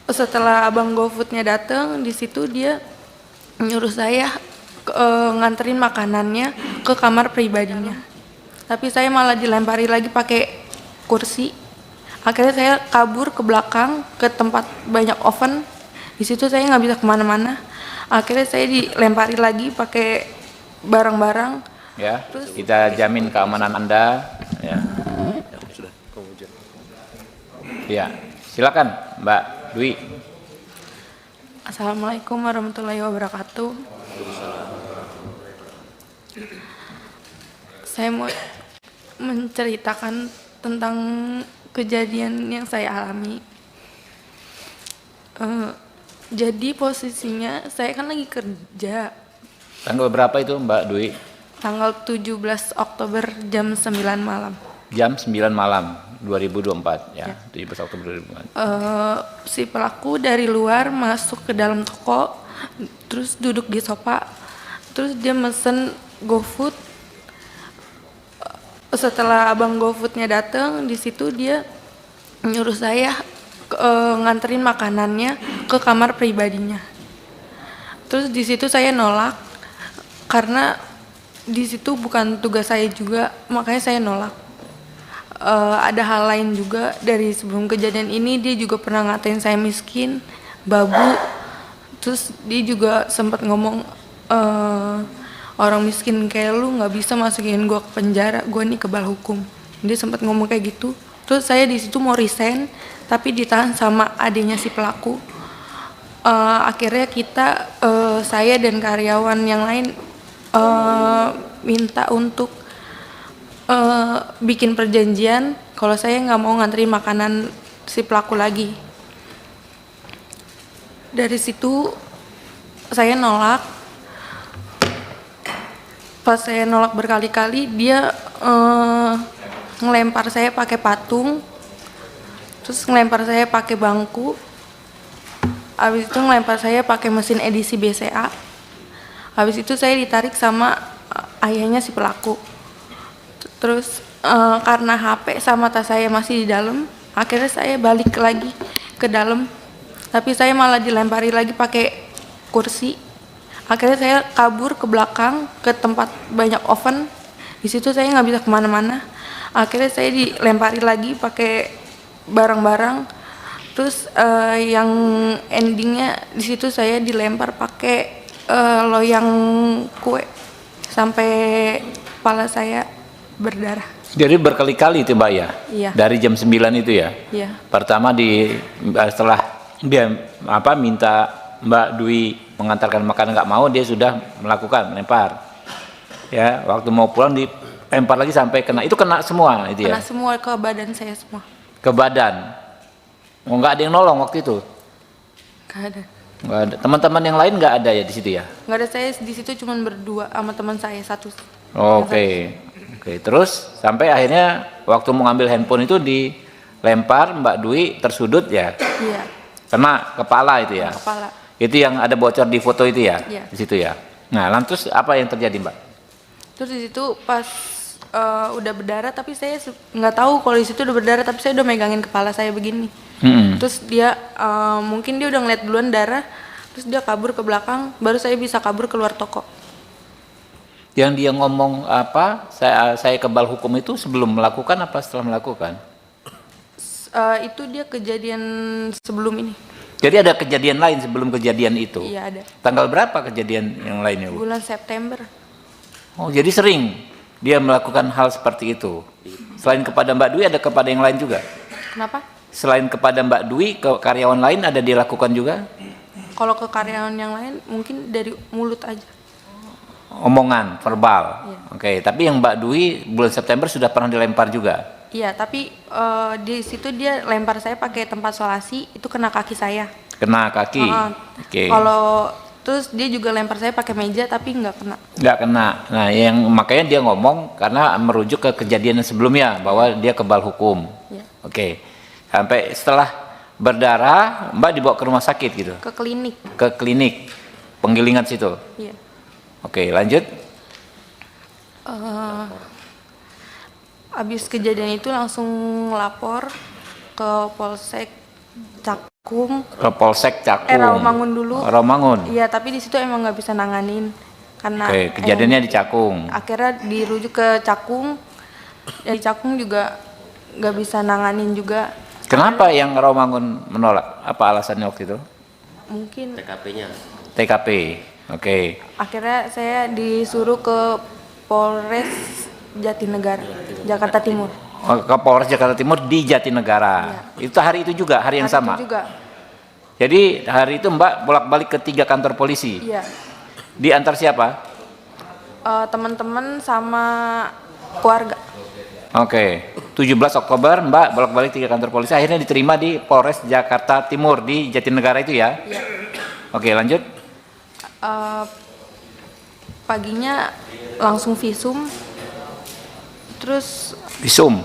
setelah abang GoFoodnya datang, di situ dia nyuruh saya nganterin makanannya ke kamar pribadinya. Tapi saya malah dilempari lagi pakai kursi. Akhirnya saya kabur ke belakang ke tempat banyak oven. Di situ saya nggak bisa kemana-mana. Akhirnya saya dilempari lagi pakai barang-barang. Ya, kita jamin keamanan Anda. Ya, ya. Silakan, Mbak Dwi. Assalamualaikum warahmatullahi wabarakatuh. Saya mau menceritakan tentang kejadian yang saya alami. Jadi posisinya saya kan lagi kerja. Tanggal berapa itu Mbak Dwi? Tanggal 17 Oktober jam 9 malam. Jam 9 malam 2024 ya. 17 Oktober 2024. Si pelaku dari luar masuk ke dalam toko, terus duduk di sofa, terus dia mesen GoFood. Setelah abang GoFoodnya datang, di situ dia nyuruh saya nganterin makanannya ke kamar pribadinya. Terus di situ saya nolak karena di situ bukan tugas saya juga, makanya saya nolak. Ada hal lain juga dari sebelum kejadian ini, dia juga pernah ngatain saya miskin, babu. Terus dia juga sempat ngomong orang miskin kayak lu nggak bisa masukin gue ke penjara, gue nih kebal hukum. Dia sempat ngomong kayak gitu. Terus saya di situ mau resign, tapi ditahan sama adiknya si pelaku. Akhirnya saya dan karyawan yang lain minta untuk bikin perjanjian kalau saya nggak mau nganterin makanan si pelaku lagi. Dari situ saya nolak. Pas saya nolak berkali-kali, dia ngelempar saya pakai patung, terus ngelempar saya pakai bangku, habis itu ngelempar saya pakai mesin edisi BCA. Habis itu saya ditarik sama ayahnya si pelaku. Terus karena HP sama tas saya masih di dalam, akhirnya saya balik lagi ke dalam, tapi saya malah dilempari lagi pakai kursi. Akhirnya saya kabur ke belakang ke tempat banyak oven. Di situ saya nggak bisa kemana-mana. Akhirnya saya dilempari lagi pakai barang-barang. Terus yang endingnya di situ saya dilempar pakai loyang kue sampai kepala saya berdarah. Jadi berkali-kali itu Mbak ya? Iya. Dari jam 9 itu ya? Iya. Pertama setelah dia minta Mbak Dwi mengantarkan makanan nggak mau, dia sudah melempar. Ya, waktu mau pulang dilempar lagi sampai kena. Itu kena semua itu ya? Kena semua ke badan saya semua. Ke badan. Oh, nggak ada yang nolong waktu itu? Nggak ada. Nggak ada. Teman-teman yang lain nggak ada ya di situ ya? Nggak ada, saya di situ cuma berdua sama teman saya satu. Oke. Terus sampai akhirnya waktu mau ngambil handphone itu dilempar, Mbak Dwi tersudut ya? Iya. Kena kepala itu ya? Kepala. Itu yang ada bocor di foto itu ya? Iya. Di situ ya? Nah, lantas apa yang terjadi Mbak? Terus di situ pas udah berdarah, tapi saya nggak tahu kalau di situ udah berdarah, tapi saya udah megangin kepala saya begini. Terus dia mungkin dia udah ngeliat duluan darah, terus dia kabur ke belakang, baru saya bisa kabur keluar toko. Yang dia ngomong apa? Saya kebal hukum itu sebelum melakukan apa setelah melakukan? Itu dia kejadian sebelum ini. Jadi ada kejadian lain sebelum kejadian itu? Iya ada. Tanggal berapa kejadian yang lainnya Bu? Bulan September. Oh, jadi sering dia melakukan hal seperti itu. Selain kepada Mbak Dwi, ada kepada yang lain juga? Kenapa? Selain kepada Mbak Dwi, ke karyawan lain ada dilakukan juga? Kalau ke karyawan yang lain mungkin dari mulut aja. Omongan, verbal. Iya. Oke, tapi yang Mbak Dwi bulan September sudah pernah dilempar juga? Iya, tapi di situ dia lempar saya pakai tempat solasi, itu kena kaki saya. Kena kaki? Oke. Kalau terus dia juga lempar saya pakai meja, tapi nggak kena. Nggak kena. Nah, makanya dia ngomong karena merujuk ke kejadian sebelumnya bahwa dia kebal hukum. Iya. Oke. Sampai setelah berdarah, Mbak dibawa ke rumah sakit gitu? Ke klinik. Ke klinik penggilingan situ? Iya. Oke, lanjut. Abis kejadian itu langsung lapor ke Polsek Cak. Ke Polsek Cakung. Rawamangun dulu. Rawamangun. Iya, tapi di situ emang nggak bisa nanganin karena Oke, kejadiannya di Cakung. akhirnya dirujuk ke Cakung. Ya, di Cakung juga nggak bisa nanganin juga. Kenapa yang Rawamangun menolak? Apa alasannya waktu itu? Mungkin TKP-nya. TKP. Oke. akhirnya saya disuruh ke Polres Jatinegara, Jakarta Timur. Ke Polres Jakarta Timur di Jatinegara. Itu hari itu juga, hari yang Hari sama. itu juga. Jadi hari itu Mbak bolak-balik ke 3 kantor polisi. Iya. Diantar siapa? Teman-teman sama keluarga. Oke. 17 Oktober Mbak bolak-balik 3 kantor polisi, akhirnya diterima di Polres Jakarta Timur di Jatinegara itu ya? Iya. Oke, lanjut. Paginya langsung visum. Terus Visum.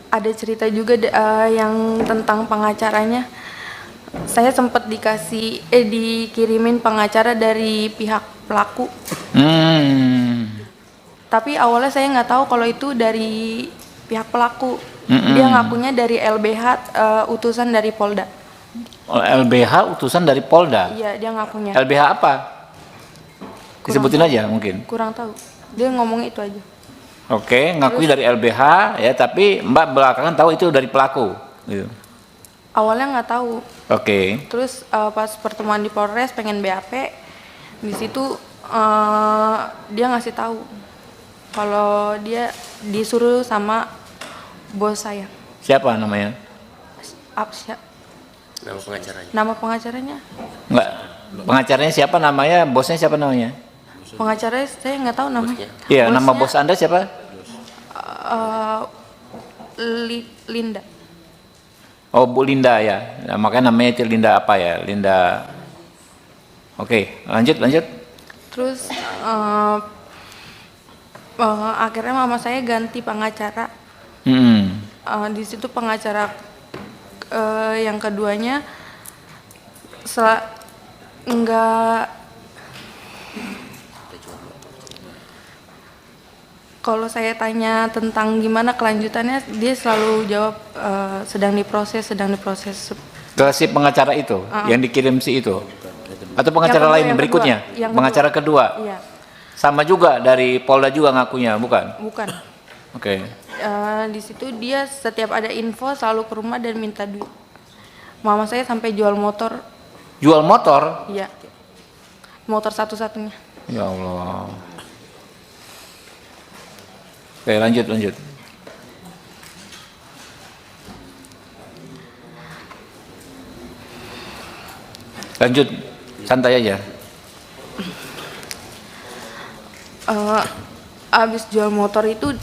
ada cerita juga yang tentang pengacaranya. Saya sempat dikirimin pengacara dari pihak pelaku. Tapi awalnya saya nggak tahu kalau itu dari pihak pelaku. Dia ngakunya dari LBH, utusan dari Polda. LBH utusan dari Polda. Iya, dia ngakunya. LBH apa? Disebutin aja mungkin. Kurang tahu. Dia ngomong itu aja. Oke, ngakui dari LBH ya, tapi Mbak belakangan tahu itu dari pelaku. Gitu. Awalnya nggak tahu. Oke. Terus pas pertemuan di Polres pengen BAP, di situ dia ngasih tahu kalau dia disuruh sama bos saya. Siapa namanya? Nama pengacaranya. Nama pengacaranya? Enggak. Pengacaranya siapa namanya? Bosnya siapa namanya? Pengacaranya saya nggak tahu namanya. Iya, nama Bosnya, bos Anda siapa? Linda. Oh, Bu Linda ya. Nah, makanya namanya itu Linda apa ya? Linda. Oke, lanjut. Terus akhirnya mama saya ganti pengacara. Di situ pengacara yang keduanya enggak. Kalau saya tanya tentang gimana kelanjutannya, dia selalu jawab sedang diproses. Ke si pengacara itu yang dikirim si itu. Atau pengacara Yang kedua, lain yang berikutnya? kedua. Yang Pengacara kedua. Iya, Sama juga dari Polda juga ngakunya, bukan? bukan. Oke. Di situ dia setiap ada info selalu ke rumah dan minta duit. Mama saya sampai jual motor. Jual motor? Iya. Motor satu-satunya. Ya Allah. Oke, lanjut. Lanjut, santai aja. Abis jual motor itu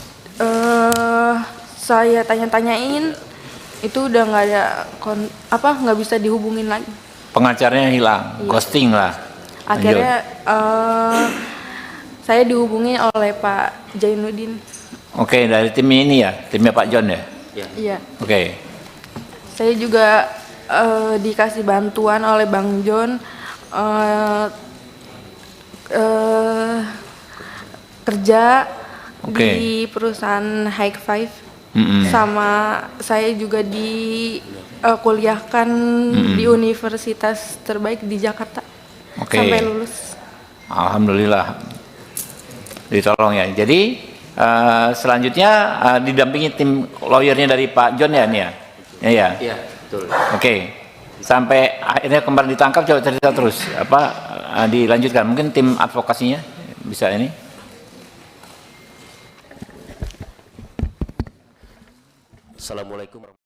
saya tanya-tanyain, itu udah nggak ada nggak bisa dihubungin lagi. Pengacaranya hilang, ghosting lah. Akhirnya saya dihubungi oleh Pak Jainuddin. Oke, dari tim ini ya, timnya Pak John ya. Iya. Oke. Saya juga dikasih bantuan oleh Bang John kerja di perusahaan High Five. Sama saya juga kuliahkan di universitas terbaik di Jakarta sampai lulus. Alhamdulillah ditolong ya. Jadi selanjutnya didampingi tim lawyernya dari Pak John ya nih ya. Iya, betul. Oke. Sampai akhirnya kemarin ditangkap, coba cerita terus dilanjutkan. Mungkin tim advokasinya bisa ini. Assalamualaikum.